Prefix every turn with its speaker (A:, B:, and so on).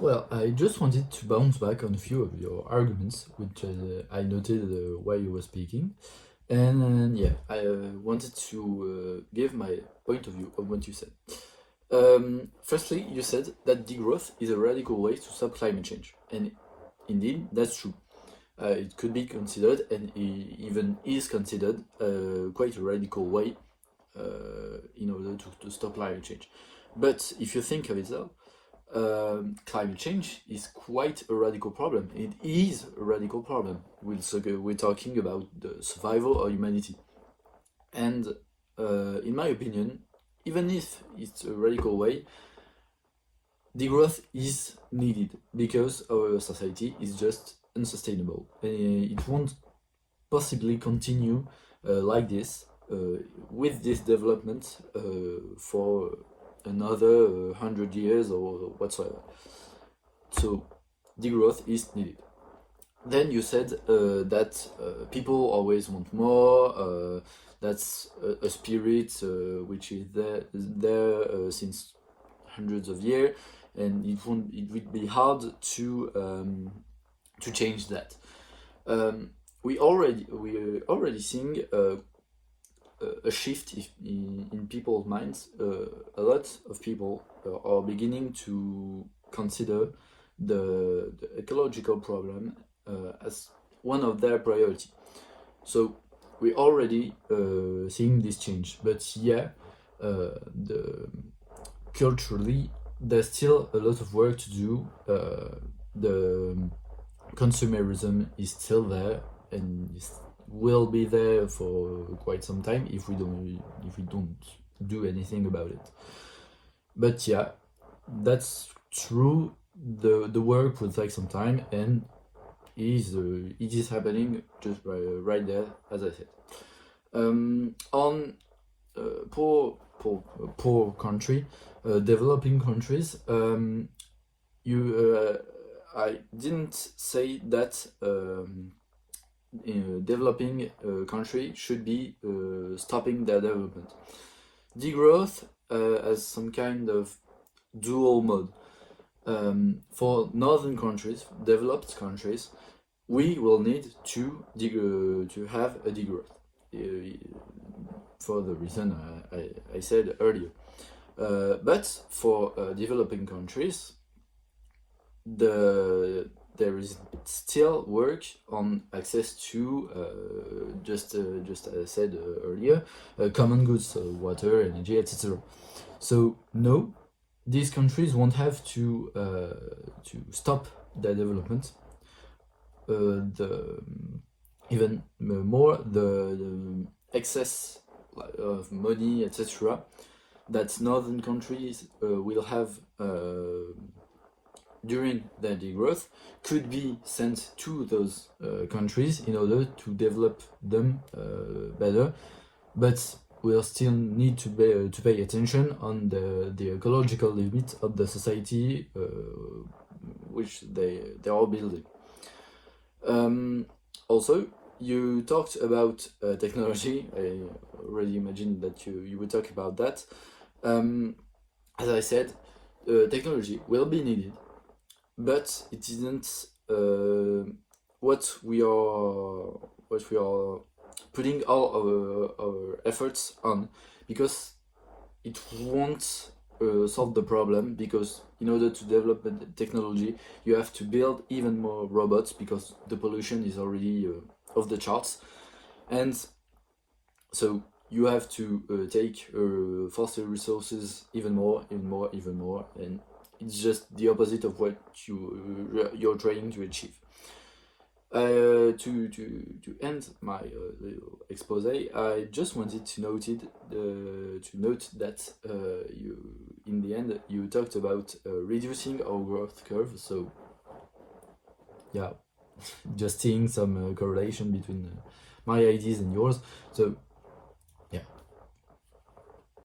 A: Well, I just wanted to bounce back on a few of your arguments, which I noted while you were speaking. And yeah, I wanted to give my point of view on what you said. Firstly, you said that degrowth is a radical way to stop climate change. And indeed, that's true. It could be considered, and even is considered, quite a radical way in order to stop climate change. But if you think of it though, climate change is quite a radical problem. It is a radical problem. We're talking about the survival of humanity. And in my opinion, even if it's a radical way, degrowth is needed because our society is just unsustainable. It won't possibly continue like this with this development for another 100 years or whatsoever. So degrowth is needed. Then you said that people always want more. That's a spirit which is there since hundreds of years, and it would be hard to change that. We already seeing a shift in people's minds. A lot of people are beginning to consider the ecological problem as one of their priority. So we already seeing this change, but yeah, the culturally there's still a lot of work to do. The consumerism is still there and will be there for quite some time if we don't do anything about it. But yeah, that's true. The work will take some time, and it is happening just right there, as I said. On poor country, developing countries, you I didn't say that developing country should be stopping their development. Degrowth as some kind of dual mode. For northern countries, developed countries, we will need to have a degrowth for the reason I said earlier. But for developing countries, there is still work on access to just as I said earlier, common goods, water, energy, etc. So no, these countries won't have to stop their development. The even more the excess of money, etc., that northern countries will have during their degrowth could be sent to those countries in order to develop them better. But we'll still need to pay attention on the ecological limit of the society which they are building. Also, you talked about technology. I already imagined that you would talk about that. As I said, technology will be needed, but it isn't what we are putting all our efforts on, because it won't solve the problem, because in order to develop the technology you have to build even more robots because the pollution is already off the charts, and so you have to take fossil resources even more, and it's just the opposite of what you're trying to achieve. To end my little expose, I just wanted to note that you in the end you talked about reducing our growth curve. So yeah, just seeing some correlation between my ideas and yours. So